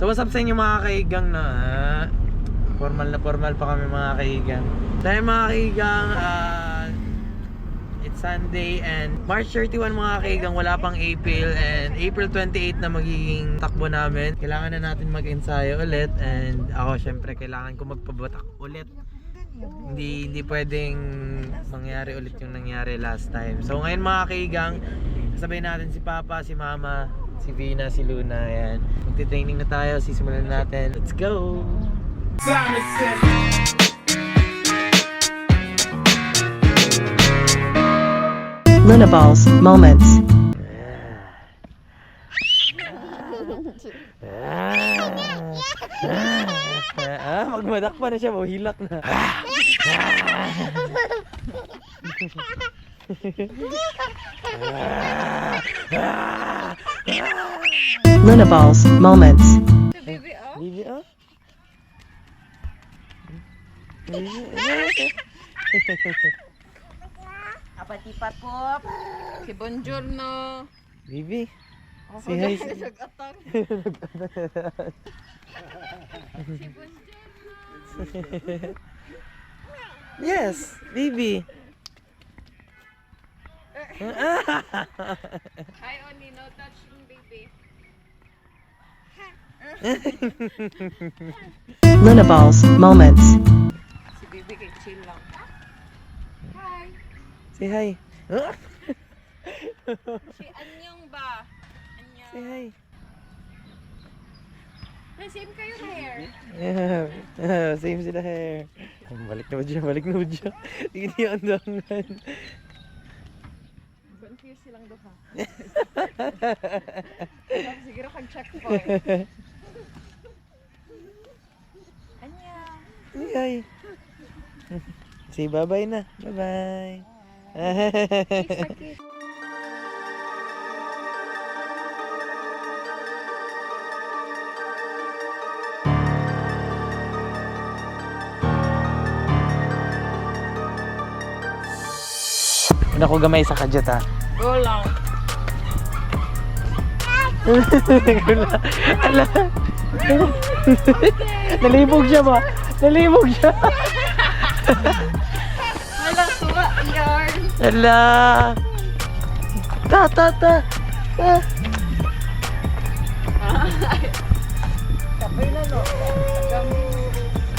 So what's up sa inyo mga kaigang na formal pa kami mga kaigang. Dahil mga kaigang it's Sunday and March 31 mga kaigang, wala pang April and April 28 na magiging takbo namin. Kailangan na natin mag-ensayo ulit and ako syempre kailangan ko magpabatak ulit. Hindi pwedeng mangyari ulit yung nangyari last time. So ngayon mga kaigang, kasabay natin si Papa, si Mama, si Vina, si Luna. Ayan, magti-training na tayo, sisimulan natin. Let's go! Luna Balls Moments. Magmadak pa na siya, mahilak na. Luna Balls Moments. Bibi, oh? Apatipat po. Si Bongiorno. Bibi, say hi. Nag-atang. Yes, Bibi. Hi, Oni. No touching, baby. Luna Balls Moments. Si baby kay chill lang. Hi. Say hi. Si Anyong ba? Anyong. Say hi. Same kayo hair. Yeah, same sila hair. Balik na dyan. Hindi yung andangan. Confused silang duha. Siguro kag-checkpoint. Anyong. Say hi. Say bye-bye na. Bye-bye. Kiss na kiss. Ako gamay sa kadyat ha. Go lang. Ala. Nalibog siya ba? Nalibog siya. Wala, suwa. Yarn. Ala. Ta. Kapay na, no?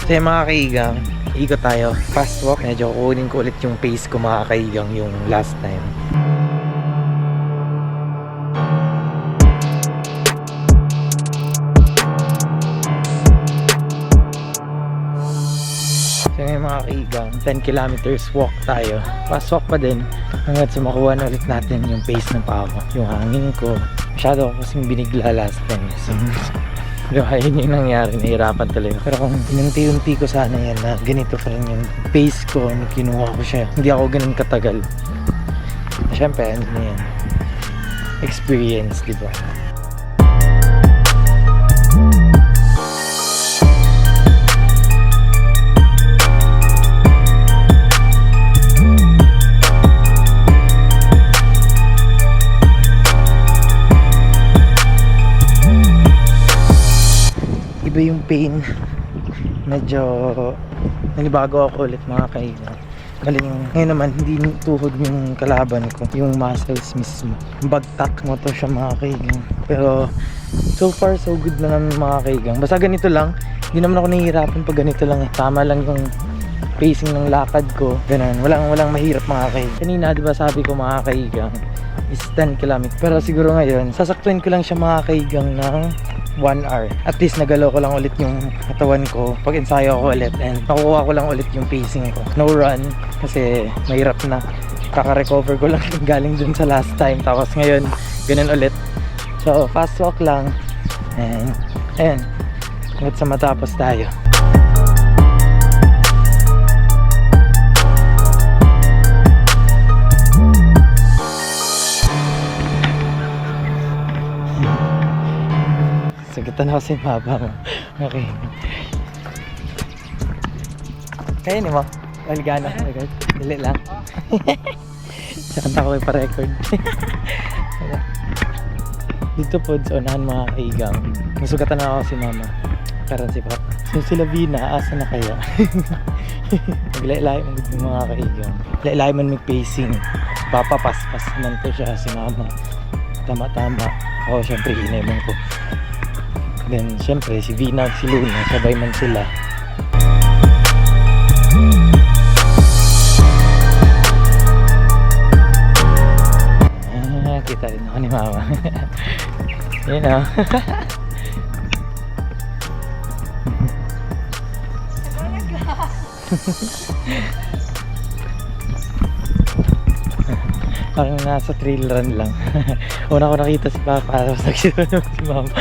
So yung mga kaigang, ikot tayo. Fast walk. Medyo kukunin ko ulit yung pace ko mga kaigang yung last time. So yung mga kaigang, 10 kilometers walk tayo. Fast walk pa din hanggang sa makuha na ulit natin yung pace ng paa ko. Yung hangin ko. Masyado ako kasing binigla last time. So, ayun yung nangyari, nahirapan talaga. Pero kung inunti-unti ko sana yan na ganito pa rin yung pace ko, kinuha ko siya, hindi ako ganun katagal. Siyempre, ano na yan, experience, di ba? Iba yung pain. Medyo nanibago ako ulit mga kaibigan. Galing ngayon naman, hindi tuhod yung kalaban ko, yung muscles mismo. Bagtak mo to siya mga kaibigan. Pero so far so good na naman mga kaibigan. Basta ganito lang, hindi naman ako nahihirapan pag ganito lang. Tama lang yung pacing ng lakad ko. Ganun, walang mahirap mga kaibigan. Kanina diba sabi ko mga kaibigan is 10 km. Pero siguro ngayon, sasaktuin ko lang siya mga kaibigan ng 1 hour. At least nagalaw ko lang ulit yung katawan ko pag ensayo ko ulit and nakukuha ko lang ulit yung pacing ko. No run kasi mahirap na. Kaka-recover ko lang galing dun sa last time. Tapos ngayon, ganun ulit. So fast walk lang and ayan, hanggat sa matapos tayo. Sagutan ako si Mama mo. Okay. Kaya ni mo? Waligana. Dili lang. Sakanta ko pa-record. Dito po sa unahan mga kaigang. Nasugatan na ako si mama. Karan si papa. So sila Vina, asa na kaya? Naglailay man yung mga kaigang. Lailay man mag-pacing. Papapaspas man to siya si mama. Tama-tama. Ako syempre inaiman ko. Then syempre si Vina at si Luna, sabay man sila. Kita rin ako ni mama. Yun o. Parang nasa trail run lang. Una ko nakita si papa, tapos nagsito naman si mama.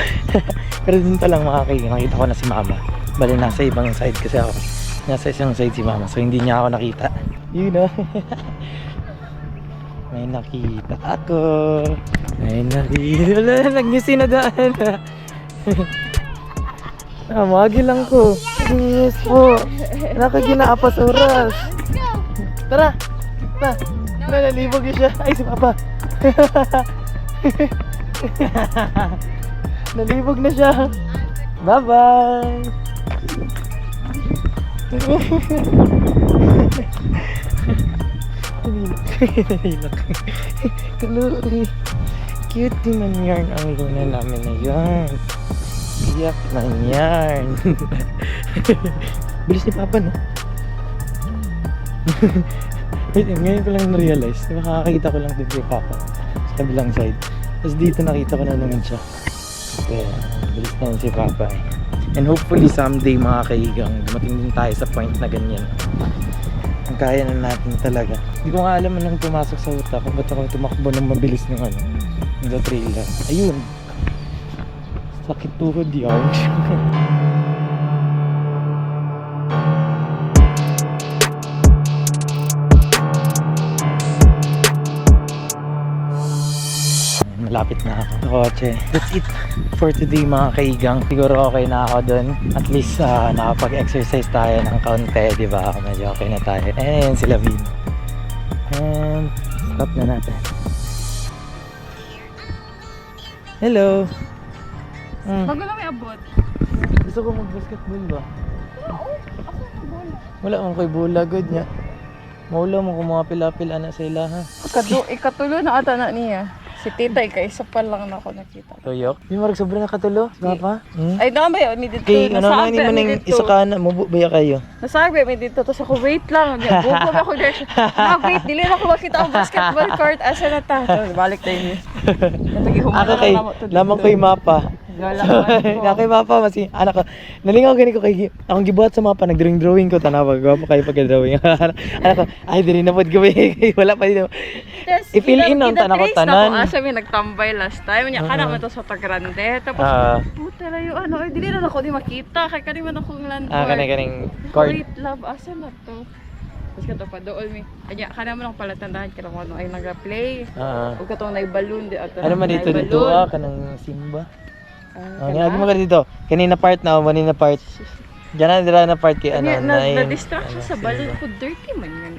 Pero dun pa lang nakita ko na si mama. Bali nasa ibang side kasi ako. Nasa isang side si mama, so hindi niya ako nakita. Yun o. May nakita ako. May nakita. Wala, nag-ngisi na daan. Magi lang ko. Yes po. Nakaginapas oras. Tara. Tara. Nalibog yun siya. Ay, si Papa. Nalibog na siya. Bye-bye. Nahilak. Kaluri. Cute din man yarn ang Luna namin na yan. Iyak man yarn. Bilis ni Papa, no? Wait, ngayon ko lang na-realize. Makakakita ko lang din kay Papa sa kabilang side. Tapos dito nakita ko na naman siya. Kaya bilis na yun si Papa eh. And hopefully someday mga kaigang dumating din tayo sa point na ganyan. Ang kaya na natin talaga. Hindi ko nga alam anong pumasok sa utak kung ba't ako tumakbo ng mabilis ng ano, ng trailer. Ayun. Sakit tuhod yun. Malapit na ako sa kotse. That's it for today mga kaigang. Siguro okay na ako dun. At least nakapag-exercise tayo ng kaunti, di ba? Medyo okay na tayo. And sila Vin. And stop na natin. Hello. Bago lang may abot. Gusto ko mag-basketball ba? Wala akong ko'y bola. Good niya. Maula mo kung mga pila-pila na sa ila ha. Ikatulo na ata na niya. Si tita, isa pa lang na ako nakita. Tuyok? Yung marag sobrang nakatulo. Papa? Ay, naman ba yun? May dito. Okay, ano na hindi mo nang isa ka na. Mabubaya kayo. Nasabi, may dito. Tapos ako, wait lang. Bukog ako there. Wait, dili na ako makita ang basketball court. Asa na ta? Balik tayo niya. Ako kay, lamang ko yung mapa. Na kay mapa, masi, anak ko. Nalingaw gani ko kay, akong gibuhat sa mapa, nag-drawing ko, tanawag, gwapo kayo pagka-drawing. Anak ko, ay, di rin na po gawin. Wala pa dito. I-fill in ang tanako tanan. Asa may nagtambay last time. Nya kana man to sa Tagrande. Tapos puta na yung ano, dili na ako di makita kay kani man akong land. Kaning court. Wait, love asa na to. Tapos kato pa dool mi. Anya kana man akong palatandahan kira ko ano ay naga-play. Ug katong nay balloon di ato. Ano man dito kanang Simba. Ginagawa mo ka dito. Kanina part na, manina part. Diyan na part kay ano. Na-distract siya sa balloon ko. Dirty man yan.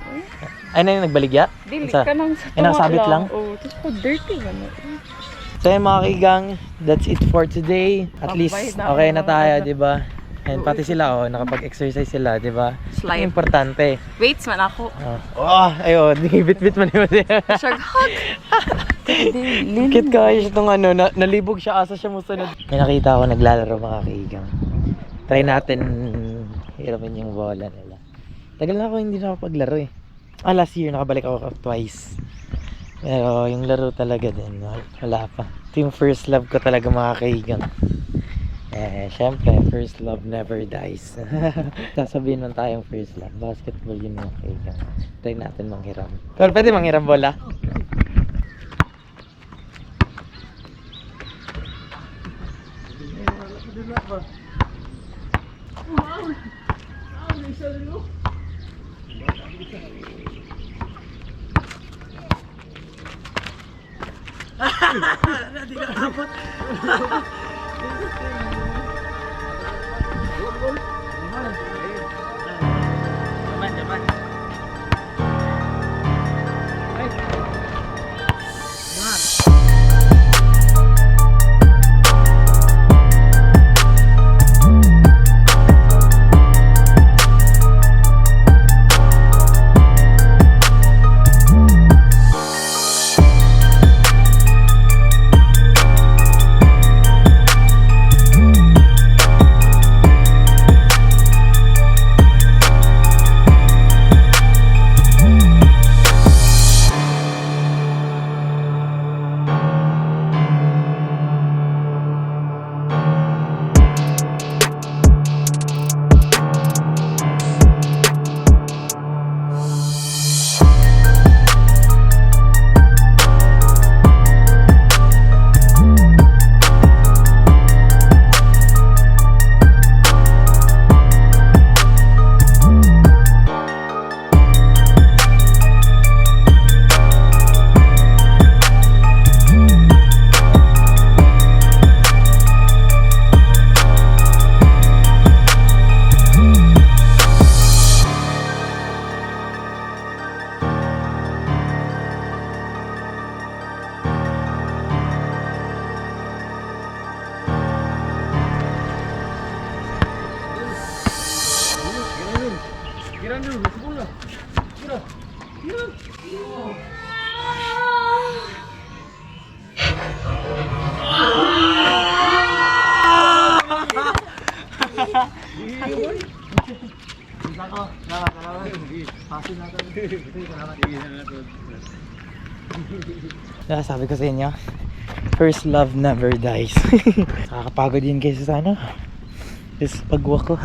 Ay na yung nagbaligya? Dili ka nang sa tunga nasabit lang? Oo. Tapos ko dirty man. So yun mga kaigang, that's it for today. At least okay na tayo, di ba? And pati sila, nakapag-exercise sila, di ba? Slide. Importante. Weights man ako. Ayun, bit-bit man yun. Shark hug. Kit guys, itong ano, nalibog siya, asa siya musunod. May nakita ako naglalaro mga kaigang. Try natin hiramin yung bola nila. Tagal na ako hindi nakapaglaro eh. Last year nakabalik ako twice. Pero yung laro talaga din, wala pa. Ito yung first love ko talaga mga kaigang. Syempre, first love never dies. Sasabihin man tayong first love. Basketball yun mga kaigang. Try natin manghiram. Pero pwede manghiram bola? Kaya sabi ko sa inyo, first love never dies. Nakakapagod din kayo sa ano. Is pag-walk ko.